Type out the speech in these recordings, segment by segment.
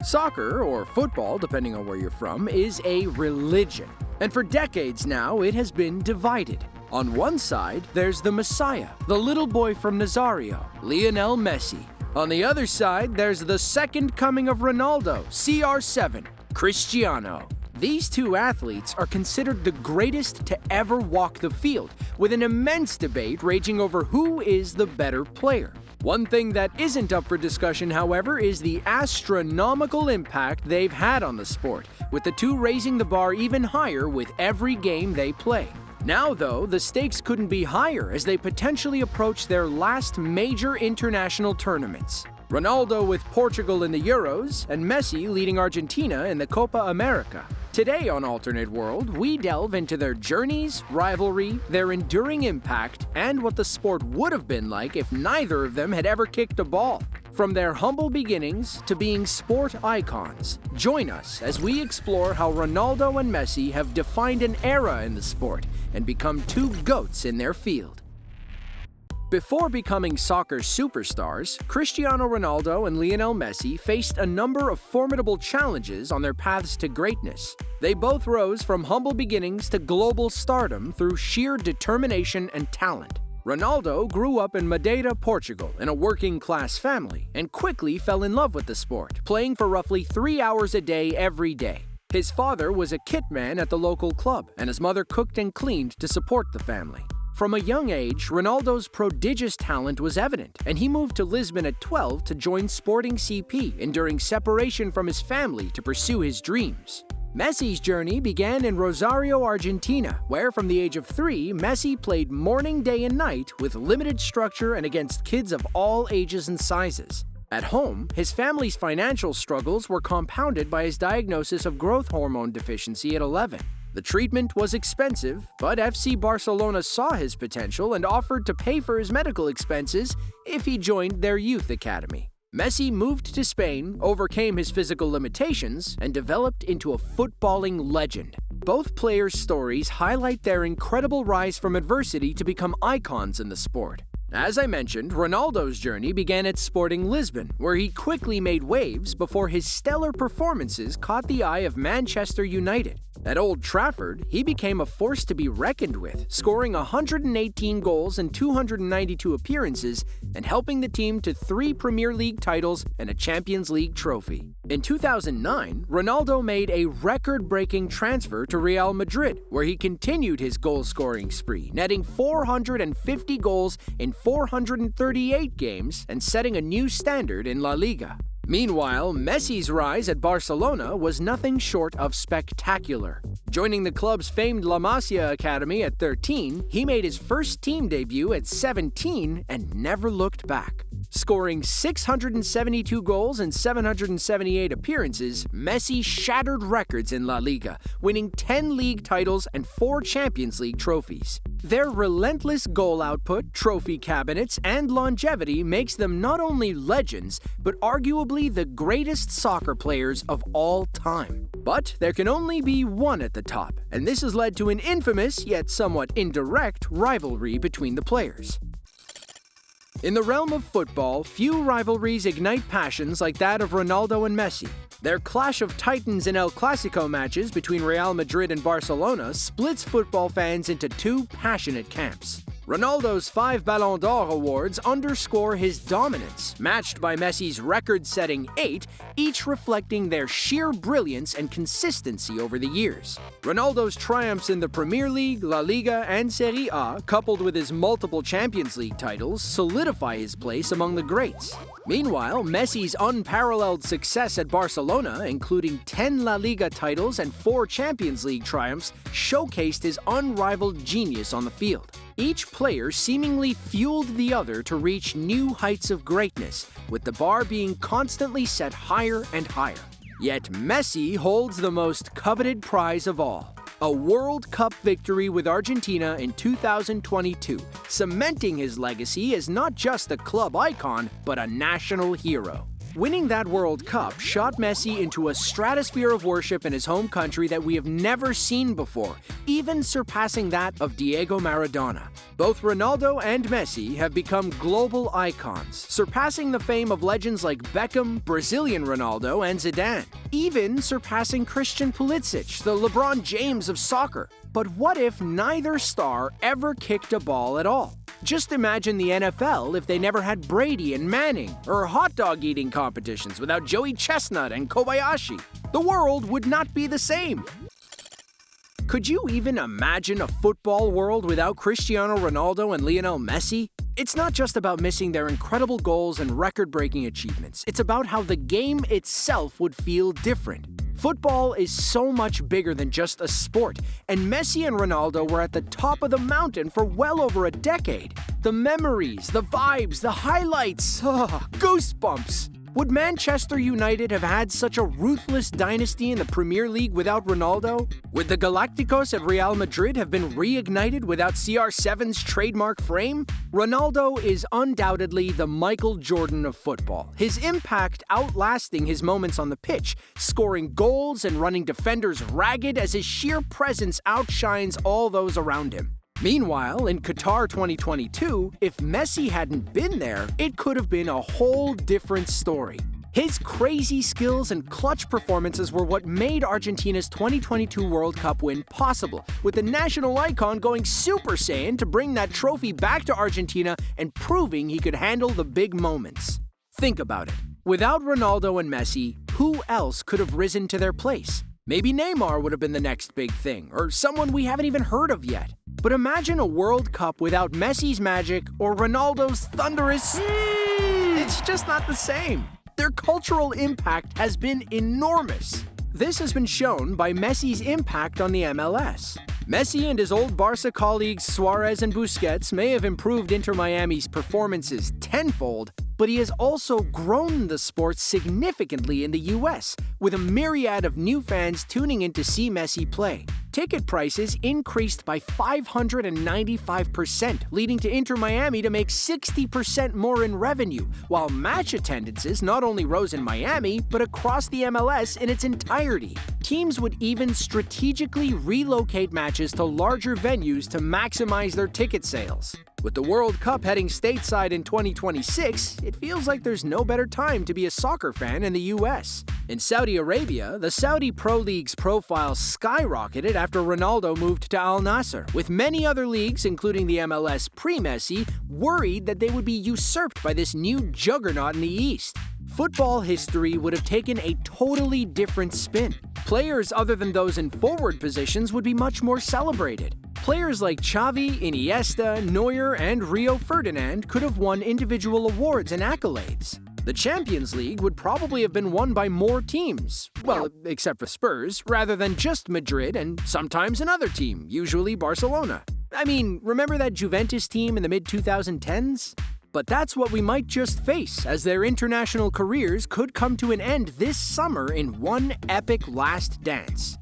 Soccer, or football, depending on where you're from, is a religion. And for decades now, it has been divided. On one side, there's the Messiah, the little boy from Nazario, Lionel Messi. On the other side, there's the second coming of Ronaldo, CR7, Cristiano. These two athletes are considered the greatest to ever walk the field, with an immense debate raging over who is the better player. One thing that isn't up for discussion, however, is the astronomical impact they've had on the sport, with the two raising the bar even higher with every game they play. Now, though, the stakes couldn't be higher as they potentially approach their last major international tournaments. Ronaldo with Portugal in the Euros, and Messi leading Argentina in the Copa America. Today on Alternate World, we delve into their journeys, rivalry, their enduring impact, and what the sport would have been like if neither of them had ever kicked a ball. From their humble beginnings to being sport icons, join us as we explore how Ronaldo and Messi have defined an era in the sport and become two GOATs in their field. Before becoming soccer superstars, Cristiano Ronaldo and Lionel Messi faced a number of formidable challenges on their paths to greatness. They both rose from humble beginnings to global stardom through sheer determination and talent. Ronaldo grew up in Madeira, Portugal, in a working-class family, and quickly fell in love with the sport, playing for roughly 3 hours a day every day. His father was a kitman at the local club, and his mother cooked and cleaned to support the family. From a young age, Ronaldo's prodigious talent was evident, and he moved to Lisbon at 12 to join Sporting CP, enduring separation from his family to pursue his dreams. Messi's journey began in Rosario, Argentina, where from the age of 3, Messi played morning, day, and night with limited structure and against kids of all ages and sizes. At home, his family's financial struggles were compounded by his diagnosis of growth hormone deficiency at 11. The treatment was expensive, but FC Barcelona saw his potential and offered to pay for his medical expenses if he joined their youth academy. Messi moved to Spain, overcame his physical limitations, and developed into a footballing legend. Both players' stories highlight their incredible rise from adversity to become icons in the sport. As I mentioned, Ronaldo's journey began at Sporting Lisbon, where he quickly made waves before his stellar performances caught the eye of Manchester United. At Old Trafford, he became a force to be reckoned with, scoring 118 goals in 292 appearances and helping the team to 3 Premier League titles and a Champions League trophy. In 2009, Ronaldo made a record-breaking transfer to Real Madrid, where he continued his goal-scoring spree, netting 450 goals in 438 games and setting a new standard in La Liga. Meanwhile, Messi's rise at Barcelona was nothing short of spectacular. Joining the club's famed La Masia Academy at 13, he made his first team debut at 17 and never looked back. Scoring 672 goals in 778 appearances, Messi shattered records in La Liga, winning 10 league titles and 4 Champions League trophies. Their relentless goal output, trophy cabinets, and longevity makes them not only legends, but arguably the greatest soccer players of all time. But there can only be one at the top, and this has led to an infamous, yet somewhat indirect, rivalry between the players. In the realm of football, few rivalries ignite passions like that of Ronaldo and Messi. Their clash of titans in El Clasico matches between Real Madrid and Barcelona splits football fans into two passionate camps. Ronaldo's 5 Ballon d'Or awards underscore his dominance, matched by Messi's record-setting 8, each reflecting their sheer brilliance and consistency over the years. Ronaldo's triumphs in the Premier League, La Liga, and Serie A, coupled with his multiple Champions League titles, solidify his place among the greats. Meanwhile, Messi's unparalleled success at Barcelona, including 10 La Liga titles and 4 Champions League triumphs, showcased his unrivaled genius on the field. Each player seemingly fueled the other to reach new heights of greatness, with the bar being constantly set higher and higher. Yet Messi holds the most coveted prize of all, a World Cup victory with Argentina in 2022, cementing his legacy as not just a club icon, but a national hero. Winning that World Cup shot Messi into a stratosphere of worship in his home country that we have never seen before, even surpassing that of Diego Maradona. Both Ronaldo and Messi have become global icons, surpassing the fame of legends like Beckham, Brazilian Ronaldo, and Zidane, even surpassing Christian Pulisic, the LeBron James of soccer. But what if neither star ever kicked a ball at all? Just imagine the NFL if they never had Brady and Manning, or hot dog eating competitions without Joey Chestnut and Kobayashi. The world would not be the same. Could you even imagine a football world without Cristiano Ronaldo and Lionel Messi? It's not just about missing their incredible goals and record-breaking achievements. It's about how the game itself would feel different. Football is so much bigger than just a sport, and Messi and Ronaldo were at the top of the mountain for well over a decade. The memories, the vibes, the highlights, goosebumps. Would Manchester United have had such a ruthless dynasty in the Premier League without Ronaldo? Would the Galacticos at Real Madrid have been reignited without CR7's trademark frame? Ronaldo is undoubtedly the Michael Jordan of football, his impact outlasting his moments on the pitch, scoring goals and running defenders ragged as his sheer presence outshines all those around him. Meanwhile, in Qatar 2022, if Messi hadn't been there, it could have been a whole different story. His crazy skills and clutch performances were what made Argentina's 2022 World Cup win possible, with the national icon going Super Saiyan to bring that trophy back to Argentina and proving he could handle the big moments. Think about it. Without Ronaldo and Messi, who else could have risen to their place? Maybe Neymar would have been the next big thing, or someone we haven't even heard of yet. But imagine a World Cup without Messi's magic or Ronaldo's thunderous... It's just not the same. Their cultural impact has been enormous. This has been shown by Messi's impact on the MLS. Messi and his old Barca colleagues Suarez and Busquets may have improved Inter Miami's performances tenfold, but he has also grown the sport significantly in the US, with a myriad of new fans tuning in to see Messi play. Ticket prices increased by 595%, leading to Inter Miami to make 60% more in revenue, while match attendances not only rose in Miami, but across the MLS in its entirety. Teams would even strategically relocate matches to larger venues to maximize their ticket sales. With the World Cup heading stateside in 2026, it feels like there's no better time to be a soccer fan in the US. In Saudi Arabia, the Saudi Pro League's profile skyrocketed after Ronaldo moved to Al Nassr, with many other leagues, including the MLS pre-Messi, worried that they would be usurped by this new juggernaut in the East. Football history would have taken a totally different spin. Players other than those in forward positions would be much more celebrated. Players like Xavi, Iniesta, Neuer, and Rio Ferdinand could have won individual awards and accolades. The Champions League would probably have been won by more teams, well, except for Spurs, rather than just Madrid and sometimes another team, usually Barcelona. I mean, remember that Juventus team in the mid-2010s? But that's what we might just face, as their international careers could come to an end this summer in one epic last dance.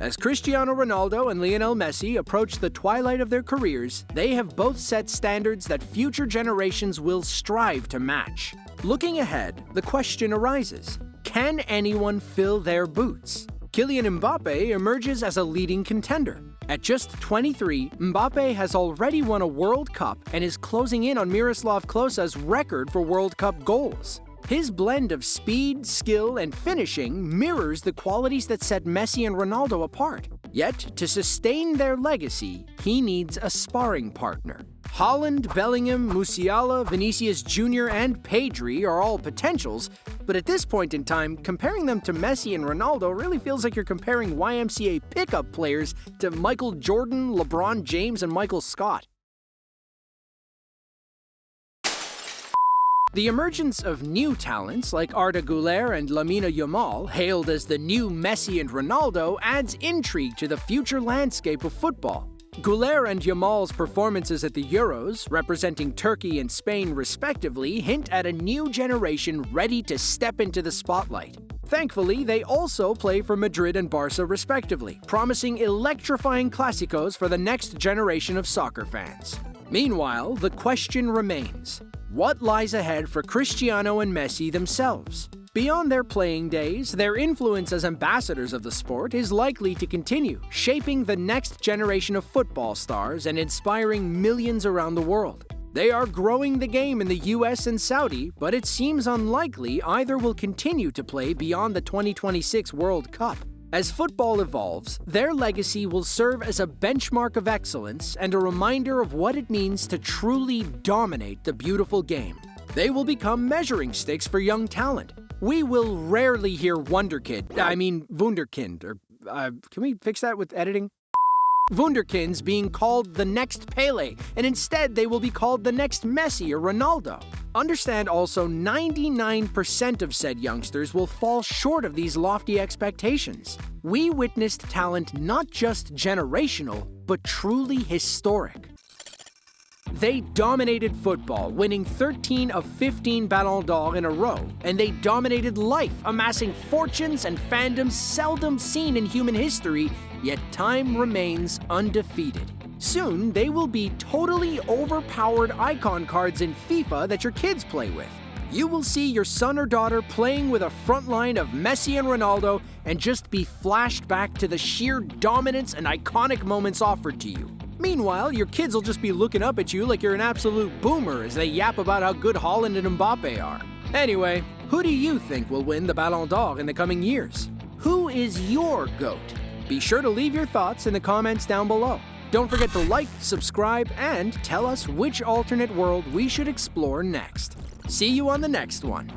As Cristiano Ronaldo and Lionel Messi approach the twilight of their careers, they have both set standards that future generations will strive to match. Looking ahead, the question arises, can anyone fill their boots? Kylian Mbappe emerges as a leading contender. At just 23, Mbappe has already won a World Cup and is closing in on Miroslav Klose's record for World Cup goals. His blend of speed, skill, and finishing mirrors the qualities that set Messi and Ronaldo apart. Yet, to sustain their legacy, he needs a sparring partner. Haaland, Bellingham, Musiala, Vinicius Jr., and Pedri are all potentials, but at this point in time, comparing them to Messi and Ronaldo really feels like you're comparing YMCA pickup players to Michael Jordan, LeBron James, and Michael Scott. The emergence of new talents like Arda Güler and Lamine Yamal, hailed as the new Messi and Ronaldo, adds intrigue to the future landscape of football. Güler and Yamal's performances at the Euros, representing Turkey and Spain respectively, hint at a new generation ready to step into the spotlight. Thankfully, they also play for Madrid and Barca respectively, promising electrifying clásicos for the next generation of soccer fans. Meanwhile, the question remains, what lies ahead for Cristiano and Messi themselves. Beyond their playing days, their influence as ambassadors of the sport is likely to continue, shaping the next generation of football stars and inspiring millions around the world. They are growing the game in the US and Saudi, but it seems unlikely either will continue to play beyond the 2026 World Cup. As football evolves, their legacy will serve as a benchmark of excellence and a reminder of what it means to truly dominate the beautiful game. They will become measuring sticks for young talent. We will rarely hear Wunderkind, or can we fix that with editing? Wunderkinds being called the next Pele, and instead they will be called the next Messi or Ronaldo. Understand also 99% of said youngsters will fall short of these lofty expectations. We witnessed talent not just generational, but truly historic. They dominated football, winning 13 of 15 Ballon d'Or in a row, and they dominated life, amassing fortunes and fandoms seldom seen in human history, yet time remains undefeated. Soon, they will be totally overpowered icon cards in FIFA that your kids play with. You will see your son or daughter playing with a front line of Messi and Ronaldo and just be flashed back to the sheer dominance and iconic moments offered to you. Meanwhile, your kids will just be looking up at you like you're an absolute boomer as they yap about how good Haaland and Mbappe are. Anyway, who do you think will win the Ballon d'Or in the coming years? Who is your GOAT? Be sure to leave your thoughts in the comments down below. Don't forget to like, subscribe, and tell us which alternate world we should explore next. See you on the next one.